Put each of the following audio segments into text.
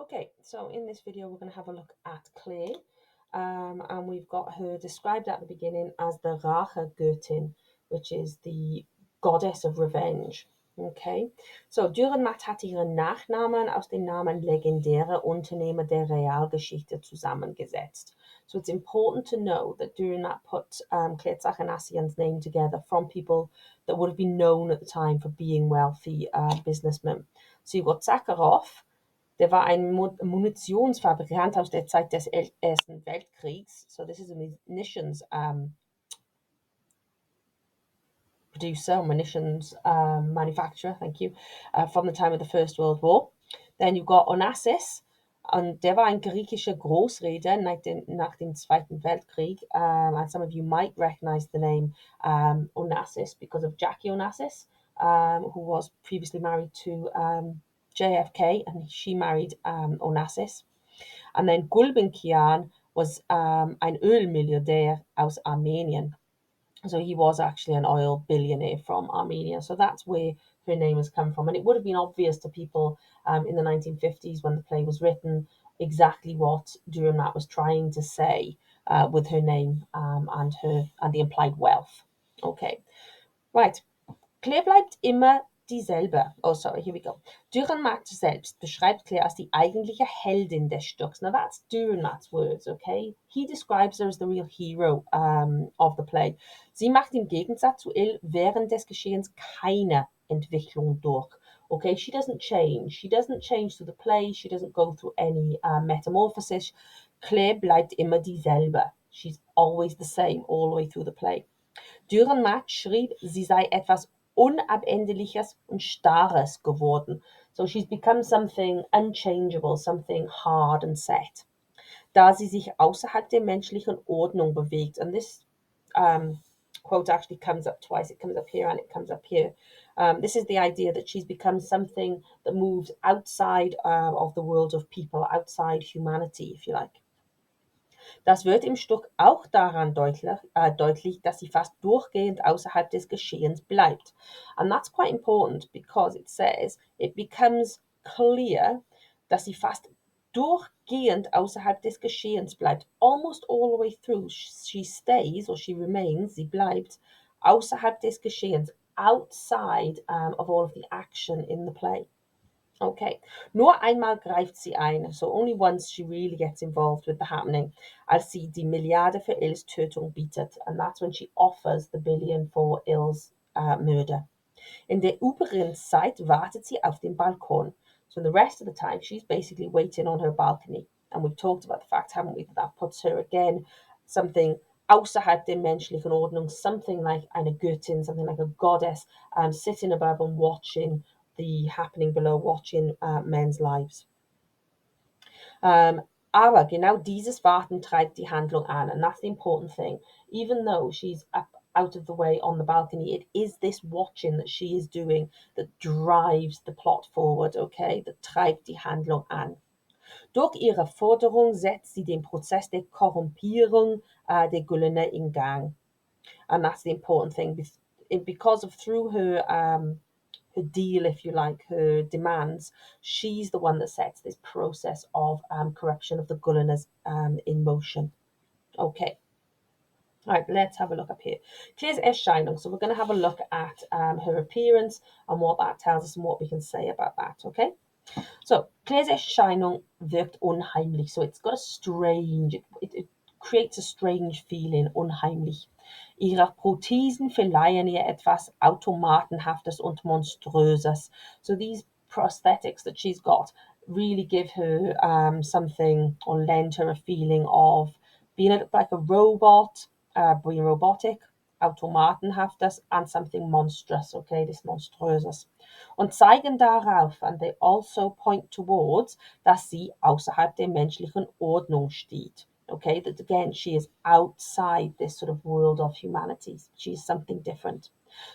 Okay, so in this video, we're going to have a look at Clay. And we've got her described at the beginning as the Rachegöttin, which is the goddess of revenge. Okay, so Dürrenmatt hat ihren Nachnamen aus dem Namen legendäre Unternehmer der Realgeschichte zusammengesetzt. So it's important to know that Dürrenmatt put Claire Zachanassian's name together from people that would have been known at the time for being wealthy businessmen. So you've got Zakharov. Der war ein Munitionsfabrikant aus der Zeit des Ersten Weltkriegs. So this is a munitions producer, munitions manufacturer, thank you, from the time of the First World War. Then you've got Onassis, und der war ein griechischer Großreeder nach dem Zweiten Weltkrieg. And some of you might recognize the name Onassis because of Jackie Onassis, who was previously married to JFK, and she married Onassis. And then Gulbenkian was ein Ölmilliardär aus Armenien. So he was actually an oil billionaire from Armenia. So that's where her name has come from. And it would have been obvious to people in the 1950s when the play was written exactly what Dürrenmatt was trying to say with her name and the implied wealth. Okay, right. Claire bleibt immer dieselbe. Oh, sorry, here we go. Dürrenmatt selbst beschreibt Claire als die eigentliche Heldin des Stücks. Now that's Dürrenmatt's words, okay? He describes her as the real hero of the play. Sie macht im Gegensatz zu Il während des Geschehens keine Entwicklung durch. Okay, she doesn't change. She doesn't change through the play. She doesn't go through any metamorphosis. Claire bleibt immer dieselbe. She's always the same all the way through the play. Dürrenmatt schrieb, sie sei etwas Unabänderliches und Starres geworden. So she's become something unchangeable, something hard and set. Da sie sich außerhalb der menschlichen Ordnung bewegt. And this quote actually comes up twice. It comes up here and it comes up here. This is the idea that she's become something that moves outside of the world of people, outside humanity, if you like. Das wird im Stück auch daran deutlich, dass sie fast durchgehend außerhalb des Geschehens bleibt. And that's quite important because it says it becomes clear, dass sie fast durchgehend außerhalb des Geschehens bleibt. Almost all the way through, she stays or she remains, sie bleibt außerhalb des Geschehens, outside of all of the action in the play. Okay, nur einmal greift sie ein, so only once she really gets involved with the happening, als sie die Milliarde für Ills Tötung bietet, and that's when she offers the billion for Ills murder. In der übrigen Zeit wartet sie auf dem Balkon. So the rest of the time, she's basically waiting on her balcony. And we've talked about the fact, haven't we, that that puts her again something außerhalb der menschlichen Ordnung, something like eine Göttin, something like a goddess, sitting above and watching the happening below, watching men's lives. Aber genau dieses Warten treibt die Handlung an, and that's the important thing. Even though she's up out of the way on the balcony, it is this watching that she is doing that drives the plot forward, okay? That treibt die Handlung an. Durch ihre Forderung setzt sie den Prozess der Korrumpierung der Güllene in Gang. And that's the important thing. Because of through her deal, if you like, her demands, she's the one that sets this process of corruption of the Gulenas in motion. Okay. All right, let's have a look up here. Claire's Erscheinung. So we're going to have a look at her appearance and what that tells us and what we can say about that, okay? So, Claire's Erscheinung wirkt unheimlich. So it's got a strange, it creates a strange feeling, unheimlich. Ihre Prothesen verleihen ihr etwas Automatenhaftes und Monströses. So these prosthetics that she's got really give her something, or lend her a feeling of being like a robot, being robotic, Automatenhaftes, and something monstrous, okay, this Monströses. Und zeigen darauf, and they also point towards, dass sie außerhalb der menschlichen Ordnung steht. Okay, that again, she is outside this sort of world of humanity. She is something different.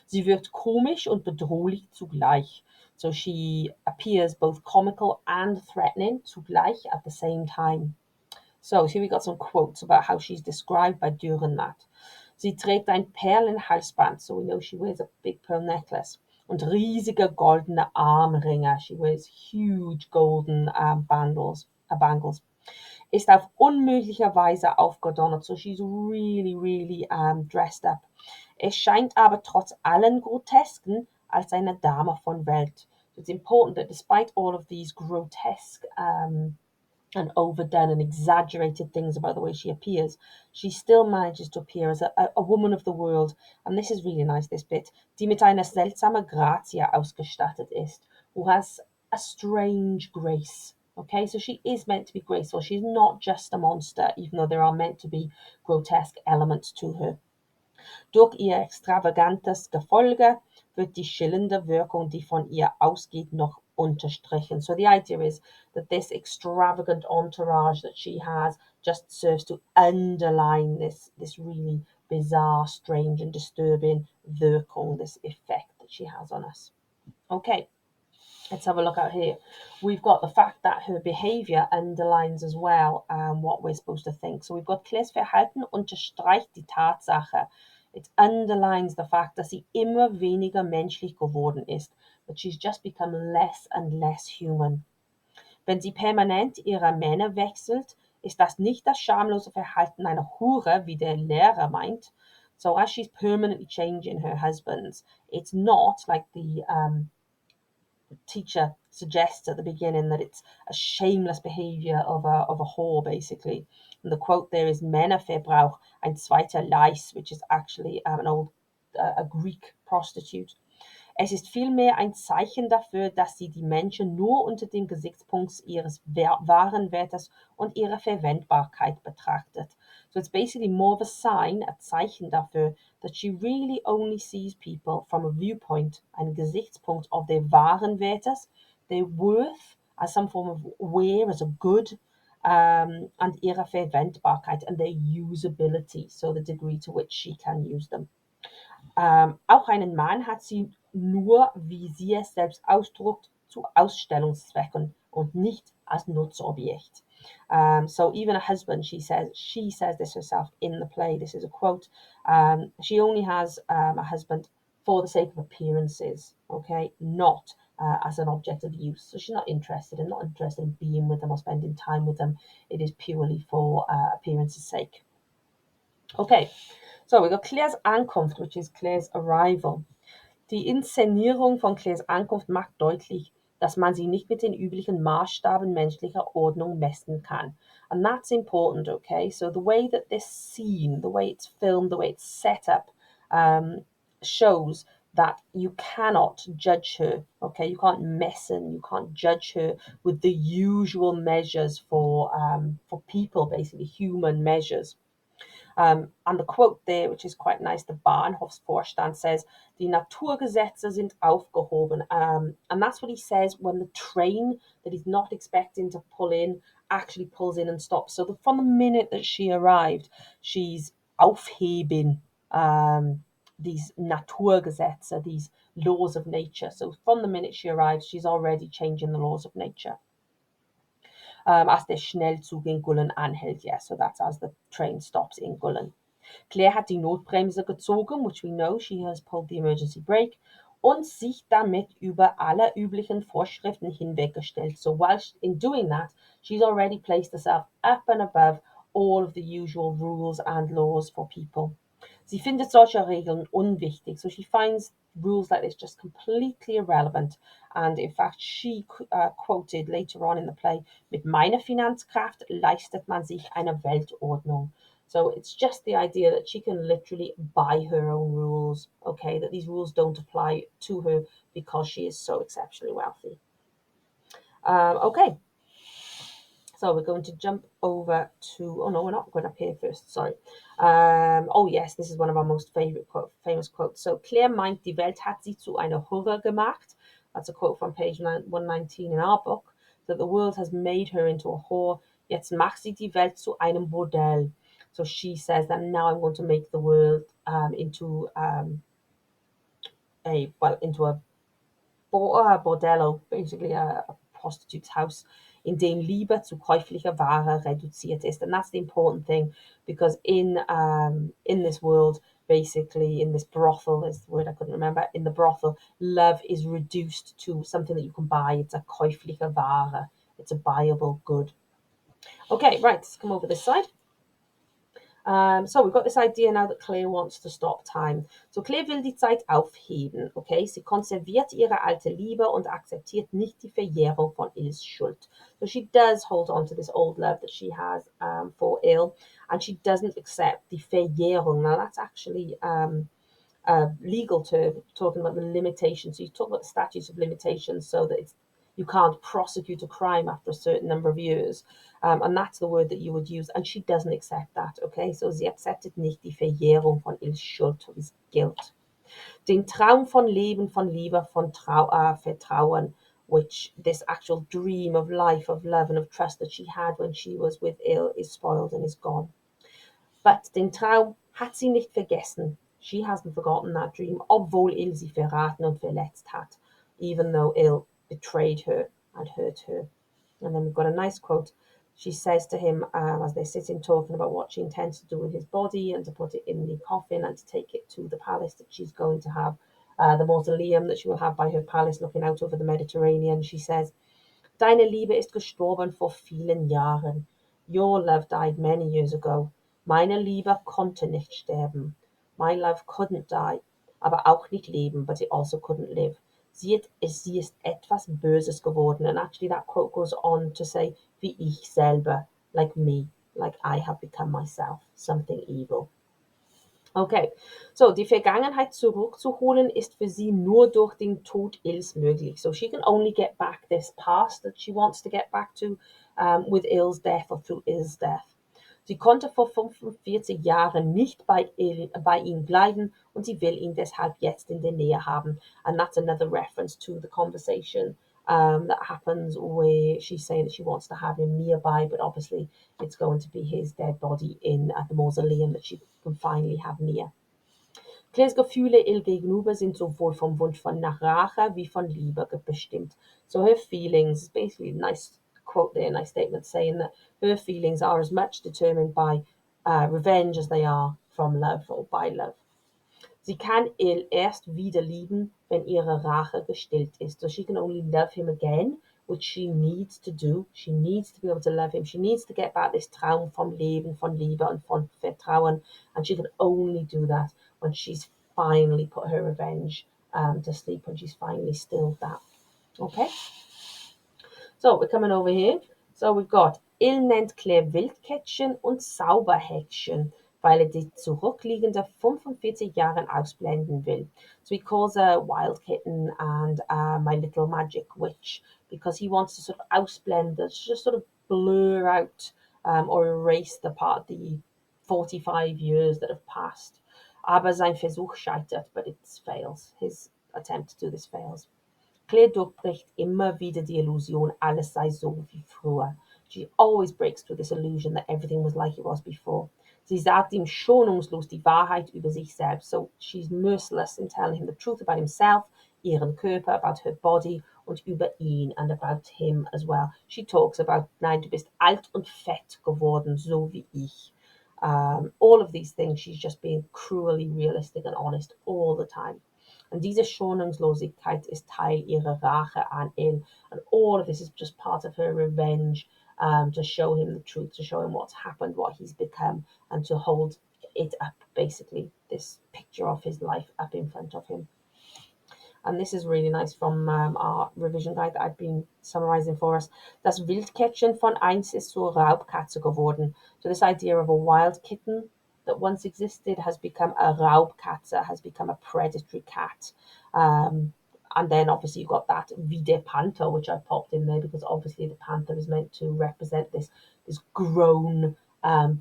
Sie wirkt komisch und bedrohlich zugleich. So she appears both comical and threatening zugleich at the same time. So here we got some quotes about how she's described by Dürrenmatt. Sie trägt ein Perlenhalsband, so we know she wears a big pearl necklace. und riesige goldene Armringe. She wears huge golden bangles. Ist auf unmögliche Weise aufgedonnert, so she's really, really dressed up. Es scheint aber trotz allen Grotesken als eine Dame von Welt. So it's important that despite all of these grotesque and overdone and exaggerated things about the way she appears, she still manages to appear as a woman of the world. And this is really nice, this bit, die mit einer seltsamen Grazie ausgestattet ist, who has a strange grace. Okay, so she is meant to be graceful. She's not just a monster, even though there are meant to be grotesque elements to her. Durch ihr extravagantes Gefolge wird die schillernde Wirkung, die von ihr ausgeht, noch unterstrichen. So the idea is that this extravagant entourage that she has just serves to underline this really bizarre, strange and disturbing Wirkung, this effect that she has on us. Okay, let's have a look out here. We've got the fact that her behavior underlines as well what we're supposed to think. So we've got Claires Verhalten unterstreicht die Tatsache. It underlines the fact dass sie immer weniger menschlich geworden ist, that she's just become less and less human. Wenn sie permanent ihre Männer wechselt, ist das nicht das schamlose Verhalten einer Hure, wie der Lehrer meint. So as she's permanently changing her husbands, it's not like the teacher suggests at the beginning that it's a shameless behavior of a whore, basically. And the quote there is Männerverbrauch, ein zweiter Leis, which is actually a Greek prostitute. Es ist vielmehr ein Zeichen dafür, dass sie die Menschen nur unter dem Gesichtspunkt ihres wahren Wertes und ihrer Verwendbarkeit betrachtet. So it's basically more of a sign, a Zeichen dafür, that she really only sees people from a viewpoint, ein Gesichtspunkt of their wahren Wertes, their worth as some form of wear, as a good, and ihrer Verwendbarkeit and their usability, so the degree to which she can use them. Auch einen Mann hat sie nur, wie sie es selbst ausdrückt, zu Ausstellungszwecken und nicht als Nutzobjekt. So even a husband, she says this herself in the play. This is a quote. She only has a husband for the sake of appearances, okay, not as an object of use. So she's not interested in being with them or spending time with them. It is purely for appearance's sake. Okay, so we got Claires Ankunft, which is Claires arrival. Die Inszenierung von Claires Ankunft macht deutlich, dass man sie nicht mit den üblichen Maßstaben menschlicher Ordnung messen kann. And that's important, okay? So the way that this scene, the way it's filmed, the way it's set up, shows that you cannot judge her, okay? You can't messen, you can't judge her with the usual measures for people, basically human measures. And the quote there, which is quite nice, the Bahnhofsvorstand says, die Naturgesetze sind aufgehoben. And that's what he says when the train that he's not expecting to pull in actually pulls in and stops. So from the minute that she arrived, she's aufheben these Naturgesetze, these laws of nature. So from the minute she arrives, she's already changing the laws of nature. As der Schnellzug in Gullen anhält. Yeah, so that's as the train stops in Gullen. Claire hat die Notbremse gezogen, which we know she has pulled the emergency brake, und sich damit über alle üblichen Vorschriften hinweggestellt. So whilst in doing that, she's already placed herself up and above all of the usual rules and laws for people. Sie findet solche Regeln unwichtig, so she finds rules like this just completely irrelevant. And in fact, she quoted later on in the play, mit meiner Finanzkraft leistet man sich eine Weltordnung. So it's just the idea that she can literally buy her own rules, okay, that these rules don't apply to her because she is so exceptionally wealthy. Okay, so we're going to jump over to, oh no, we're not going up here first, sorry. Oh yes, this is one of our most famous quotes. So Claire meint, die Welt hat sie zu einer Hure gemacht. That's a quote from page 119 in our book. That the world has made her into a whore. Jetzt macht sie die Welt zu einem Bordell. So she says that now I'm going to make the world into a bordello, basically a prostitute's house, in dem Liebe zu käuflicher Ware reduziert ist. And that's the important thing, because in this world, basically in this brothel, is the word I couldn't remember, in the brothel, love is reduced to something that you can buy. It's a käufliche Ware. It's a buyable good. Okay, right, let's come over this side. So we've got this idea now that Claire wants to stop time. So Claire will die Zeit aufheben, okay? Sie konserviert ihre alte Liebe und akzeptiert nicht die Verjährung von Ils Schuld. So she does hold on to this old love that she has for Il, and she doesn't accept the Verjährung. Now that's actually a legal term talking about the limitations. So you talk about the statutes of limitations, so that you can't prosecute a crime after a certain number of years. And that's the word that you would use. And she doesn't accept that, okay? So sie accepted nicht die Verjährung von Ils Schuld, his guilt. Den Traum von Leben, von Liebe, von Vertrauen, which this actual dream of life, of love, and of trust that she had when she was with Il is spoiled and is gone. But den Traum hat sie nicht vergessen. She hasn't forgotten that dream, obwohl Il sie verraten und verletzt hat, even though Il betrayed her and hurt her. And then we've got a nice quote. She says to him, as they're sitting talking about what she intends to do with his body and to put it in the coffin and to take it to the palace that she's going to have, the mausoleum that she will have by her palace looking out over the Mediterranean. She says, Deine Liebe ist gestorben vor vielen Jahren. Your love died many years ago. Meine Liebe konnte nicht sterben. My love couldn't die, aber auch nicht leben, but it also couldn't live. Sie ist etwas Böses geworden. And actually that quote goes on to say, wie ich selber, like me, like I have become myself, something evil. Okay, so die Vergangenheit zurückzuholen ist für sie nur durch den Tod Ils möglich. So she can only get back this past that she wants to get back to with Il's death or through Il's death. Sie konnte vor 45 Jahren nicht bei ihm bleiben und sie will ihn deshalb jetzt in der Nähe haben. And that's another reference to the conversation that happens where she's saying that she wants to have him nearby, but obviously it's going to be his dead body in at the mausoleum that she can finally have near. Claires Gefühle ihr gegenüber sind sowohl vom Wunsch von nach Rache wie von Liebe bestimmt. So her feelings, basically a nice quote there, a nice statement saying that her feelings are as much determined by revenge as they are from love or by love. Sie kann ihn erst wieder lieben, wenn ihre Rache gestillt ist. So she can only love him again, which she needs to do. She needs to be able to love him. She needs to get back this Traum vom Leben, von Liebe und von Vertrauen. And she can only do that when she's finally put her revenge to sleep, when she's finally stilled that. Okay? So, we're coming over here. So we've got Il nennt Claire Wildkätzchen und Zauberhäkchen, weil er die zurückliegende 45 Jahre ausblenden will. So he calls her Wild Kitten and My Little Magic Witch because he wants to sort of ausblend, just sort of blur out or erase the 45 years that have passed. Aber sein Versuch scheitert, but it fails. His attempt to do this fails. Claire durchbricht immer wieder die Illusion, alles sei so wie früher. She always breaks through this illusion that everything was like it was before. Sie sagt ihm schonungslos die Wahrheit über sich selbst. So she's merciless in telling him the truth about himself, ihren Körper, about her body und über ihn and about him as well. She talks about, nein, du bist alt und fett geworden, so wie ich. All of these things, she's just being cruelly realistic and honest all the time. Und diese Schonungslosigkeit ist Teil ihrer Rache an ihn. And all of this is just part of her revenge to show him the truth, to show him what's happened, what he's become, and to hold it up, basically, this picture of his life up in front of him. And this is really nice from our revision guide that I've been summarizing for us. Das Wildkätzchen von einst ist zur Raubkatze geworden. So this idea of a wild kitten that once existed has become a Raubkatze, has become a predatory cat. And then obviously you've got that wie der Panther, which I popped in there because obviously the panther is meant to represent this grown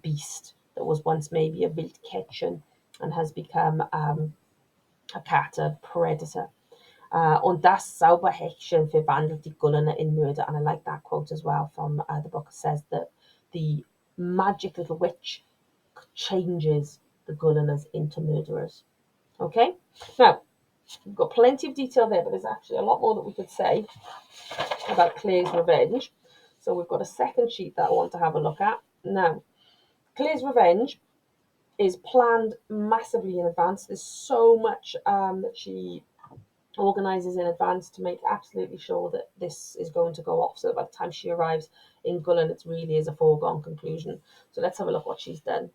beast that was once maybe a Wildkätzchen and has become a cat, a predator. Und das Zauberhäkchen verwandelt die Gullene in Mörder. And I like that quote as well from the book. It says that the magic little witch changes the Gullenas into murderers. Okay? Now, we've got plenty of detail there, but there's actually a lot more that we could say about Claire's revenge. So we've got a second sheet that I want to have a look at. Now, Claire's revenge is planned massively in advance. There's so much that she organizes in advance to make absolutely sure that this is going to go off. So by the time she arrives in Gullen, it really is a foregone conclusion. So let's have a look what she's done.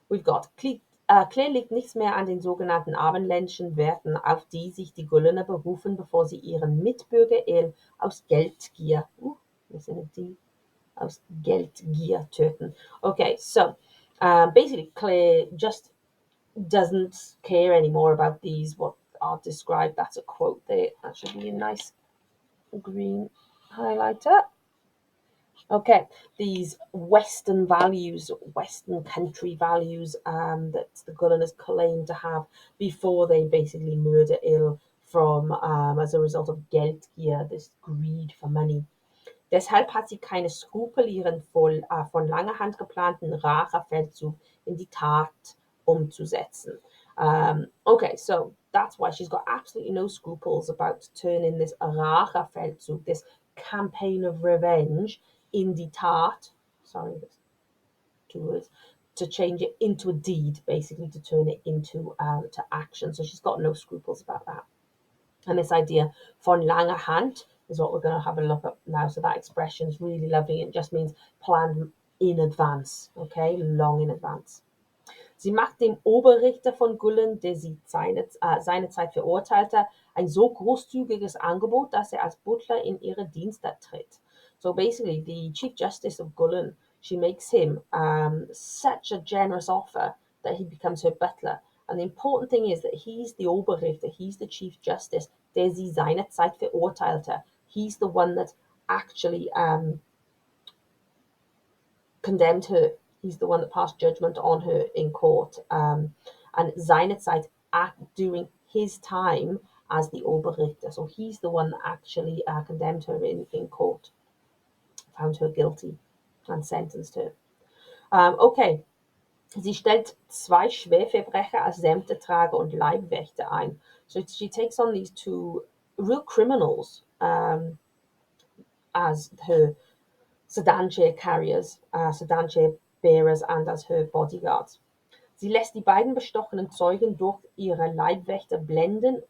We've got Claire legt nichts mehr an den sogenannten abendländischen Werten, auf die sich die Gullener berufen, bevor sie ihren Mitbürger aus Geldgier, missing a D, aus Geldgier töten. Okay, so basically Claire just doesn't care anymore about these, what are described. That's a quote there. That should be a nice green highlighter. Okay, these Western values, Western country values that the Gunners claim to have before they basically murder ill from as a result of Geldgier, this greed for money. Deshalb hat sie keine Skrupel, ihren von langer Hand geplanten Rachefeldzug in die Tat umzusetzen. Okay, so that's why she's got absolutely no scruples about turning this Rachefeldzug, this campaign of revenge, in die Tat. Sorry, that's two words. To change it into a deed, basically, to turn it into to action. So she's got no scruples about that. And this idea von langer Hand is what we're going to have a look at now. So that expression is really lovely. It just means planned in advance, okay, long in advance. Sie macht dem Oberrichter von Gullen, der sie seinerzeit verurteilte, ein so großzügiges Angebot, dass er als Butler in ihre Dienste tritt. So basically, the Chief Justice of Gullen, she makes him such a generous offer that he becomes her butler. And the important thing is that he's the Oberrichter, he's the Chief Justice, der sie seinerzeit verurteilte. He's the one that actually condemned her. He's the one that passed judgment on her in court. And seinerzeit during his time as the Oberrichter. So he's the one that actually condemned her in court, found her guilty and sentenced her. Okay, sie stellt zwei Schwerverbrecher als Sämtertrager und Leibwächter ein. So she takes on these two real criminals as her sedan chair carriers, sedan chair bearers, and as her bodyguards. Sie lässt die beiden bestochenen Zeugen durch ihre Leibwächter blinden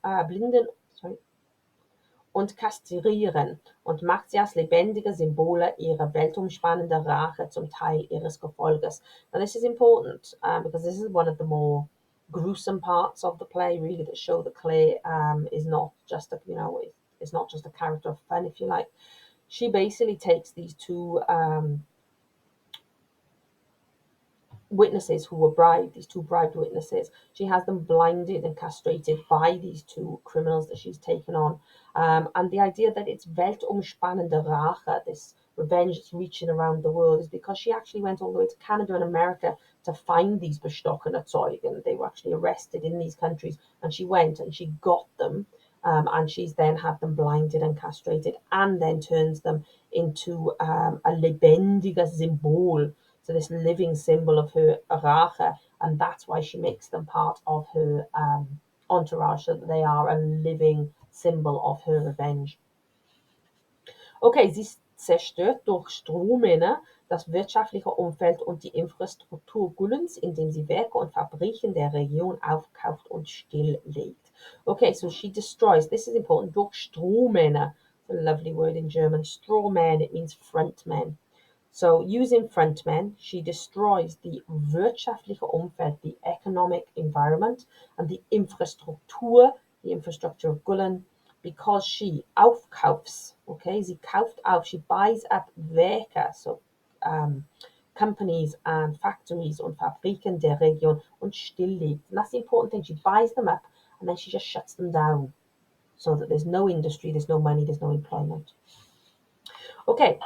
und kastrieren und macht sie als lebendige Symbole ihrer weltumspannenden Rache zum Teil ihres Gefolges. Now this is important because this is one of the more gruesome parts of the play, really, that show that Claire is not just a, is not just a character of fun, if you like. She basically takes these two witnesses who were bribed, these two bribed witnesses. She has them blinded and castrated by these two criminals that she's taken on. And the idea that it's weltumspannende Rache, this revenge that's reaching around the world, is because she actually went all the way to Canada and America to find these bestochene Zeugen. They were actually arrested in these countries, and she went and she got them. And she's then had them blinded and castrated, and then turns them into a lebendiges Symbol, so this living symbol of her Rache, and that's why she makes them part of her entourage, so that they are a living symbol of her revenge. Okay, sie zerstört durch Strohmänner das wirtschaftliche Umfeld und die Infrastruktur Gullens, indem sie Werke und Fabriken der Region aufkauft und stilllegt. Okay, so she destroys, this is important, durch Strohmänner, a lovely word in German, strawman, it means frontmen. So using frontmen, she destroys the wirtschaftliche Umfeld, the economic environment, and the Infrastruktur, the infrastructure of Gullen, because she aufkaufs, okay, sie kauft auf, she buys up Werke, so companies and factories und Fabriken der Region und stilllegt. And that's the important thing, she buys them up and then she just shuts them down so that there's no industry, there's no money, there's no employment. Okay,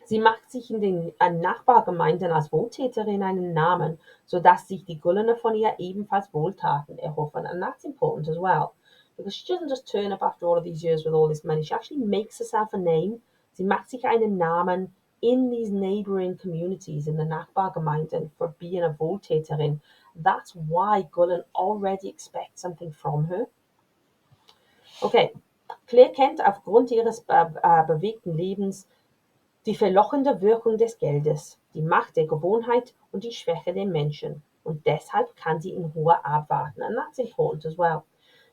sie macht sich in den Nachbargemeinden als Wohltäterin einen Namen, sodass sich die Gullener von ihr ebenfalls Wohltaten erhoffen. And that's important as well, because she doesn't just turn up after all of these years with all this money. She actually makes herself a name. Sie macht sich einen Namen in these neighboring communities, in the Nachbargemeinden, for being a Wohltäterin. That's why Gullen already expect something from her. Okay, Claire kennt aufgrund ihres bewegten Lebens die verlockende Wirkung des Geldes, die Macht der Gewohnheit und die Schwäche der Menschen. und deshalb kann sie in Ruhe abwarten. And that's important as well,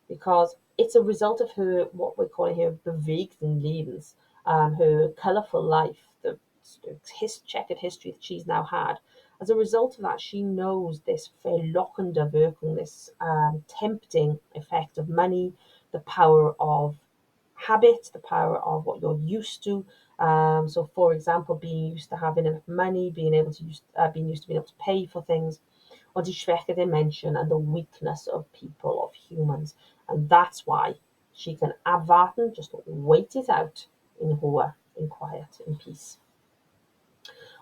because it's a result of her, what we're calling her bewegten Lebens, her colourful life, the checkered history that she's now had. As a result of that, she knows this verlockende Wirkung, this tempting effect of money, the power of habit, the power of what you're used to. So, for example, being used to having enough money, being used to being able to pay for things, or die Schwäche der Menschen and the weakness of people, of humans. And that's why she can abwarten, just wait it out in Ruhe, in quiet, in peace.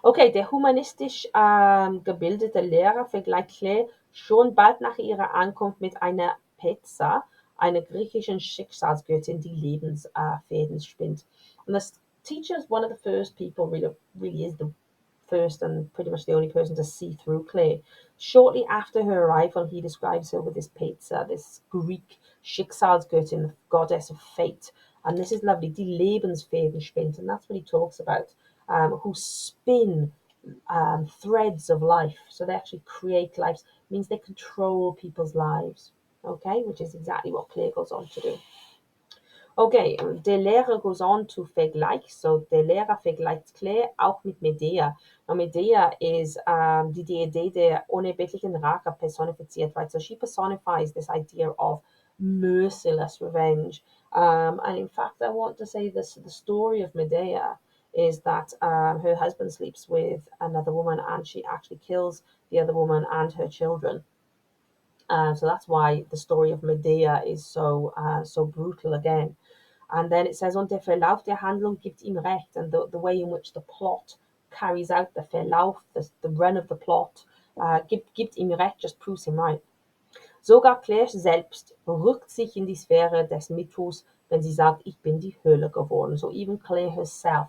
Okay, der humanistisch gebildete Lehrer vergleicht Claire schon bald nach ihrer Ankunft mit einer Pezza, einer griechischen Schicksalsgöttin, die Lebensfäden spinnt. And the teacher is one of the first people, really is the first and pretty much the only person to see through Claire. Shortly after her arrival, he describes her with this Pezza, this Greek Schicksalsgöttin, the goddess of fate. And this is lovely, die Lebensfäden spinnt, and that's what he talks about. Who spin threads of life. So they actually create lives. It means they control people's lives. Okay, which is exactly what Claire goes on to do. Okay, der Lehrer goes on to vergleich. So der Lehrer vergleicht Claire auch mit Medea. Now Medea is die Deidee der unerbittlichen Rache personifiziert, right? So she personifies this idea of merciless revenge. And in fact, I want to say this: the story of Medea is that her husband sleeps with another woman, and she actually kills the other woman and her children. So that's why the story of Medea is so brutal again. And then it says, und der Verlauf der Handlung gibt ihm recht, and the way in which the plot carries out the Verlauf, the run of the plot, gibt ihm recht, just proves him right. Sogar Claire selbst rückt sich in die Sphäre des Mythos, wenn sie sagt, ich bin die Hölle geworden. So even Claire herself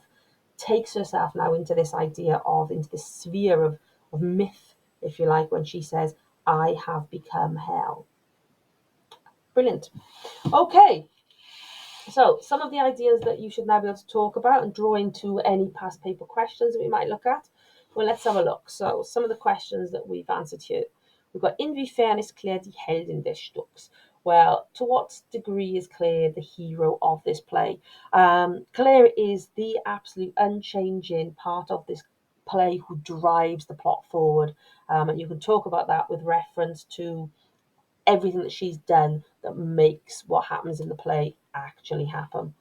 takes herself now into this idea of, into this sphere of myth, if you like, when she says, I have become hell. Brilliant. Okay, so some of the ideas that you should now be able to talk about and draw into any past paper questions that we might look at. Well, let's have a look. So some of the questions that we've answered here. We've got, inwiefern ist Claire die Heldin des Stücks? Well, to what degree is Claire the hero of this play? Claire is the absolute unchanging part of this play who drives the plot forward. And you can talk about that with reference to everything that she's done that makes what happens in the play actually happen.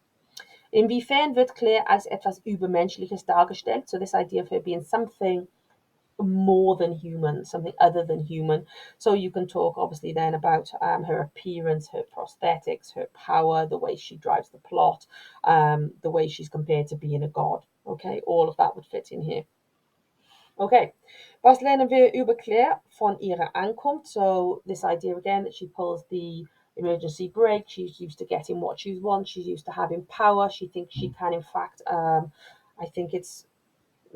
Inwiefern wird Claire als etwas Übermenschliches dargestellt? So this idea of her being something more than human, something other than human. So you can talk obviously then about her appearance, her prosthetics, her power, the way she drives the plot, the way she's compared to being a god. Okay, all of that would fit in here. Okay, was lernen wir über Claire von ihrer Ankunft? So this idea again that she pulls the emergency brake, she's used to getting what she wants, she's used to having power, she thinks she can in fact, I think it's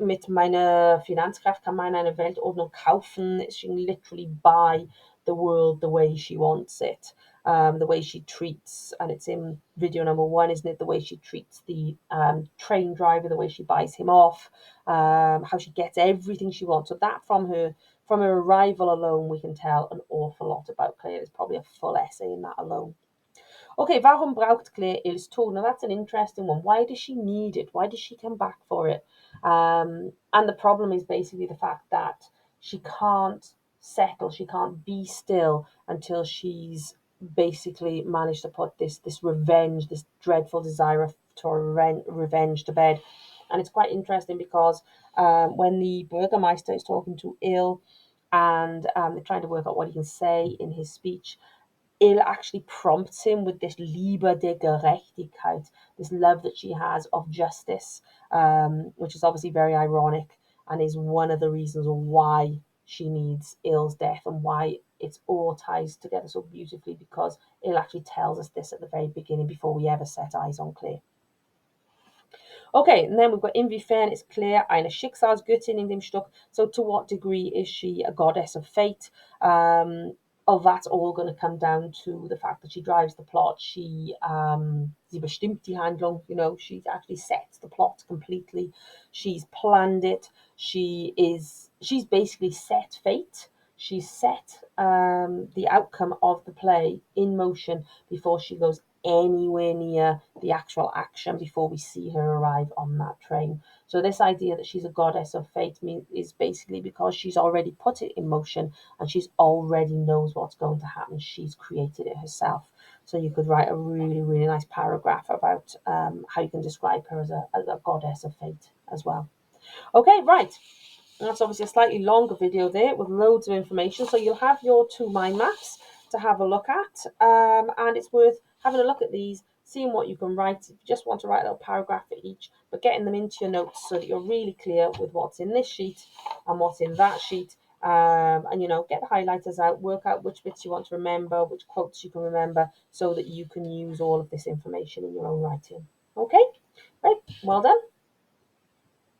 mit meiner Finanzkraft kann man eine Weltordnung kaufen. She can literally buy the world the way she wants it, the way she treats, and it's in video number 1, isn't it? The way she treats the train driver, the way she buys him off, how she gets everything she wants. So that from her arrival alone, we can tell an awful lot about Claire. There's probably a full essay in that alone. Okay, warum braucht Claire Il's tool? Now that's an interesting one. Why does she need it? Why does she come back for it? And the problem is basically the fact that she can't settle, she can't be still until she's basically managed to put this revenge, this dreadful desire to revenge to bed. And it's quite interesting because when the Bürgermeister is talking to Il and they're trying to work out what he can say in his speech, it actually prompts him with this Liebe der Gerechtigkeit, this love that she has of justice, which is obviously very ironic and is one of the reasons why she needs Il's death and why it's all ties together so beautifully, because Il actually tells us this at the very beginning before we ever set eyes on Claire. Okay, and then we've got, inwiefern ist Claire eine Schicksalsgöttin in dem Stück? So to what degree is she a goddess of fate? That's all going to come down to the fact that she drives the plot. Sie bestimmt die Handlung, she actually sets the plot completely. She's planned it. She's basically set fate. she's set the outcome of the play in motion before she goes anywhere near the actual action, before we see her arrive on that train. So this idea that she's a goddess of fate is basically because she's already put it in motion and she's already knows what's going to happen. She's created it herself. So you could write a really, really nice paragraph about how you can describe her as a goddess of fate as well. Okay, right. That's obviously a slightly longer video there with loads of information. So you'll have your 2 mind maps to have a look at. And it's worth having a look at these, seeing what you can write. If you just want to write a little paragraph for each, but getting them into your notes so that you're really clear with what's in this sheet and what's in that sheet. And, get the highlighters out, work out which bits you want to remember, which quotes you can remember, so that you can use all of this information in your own writing. Okay, right, well done.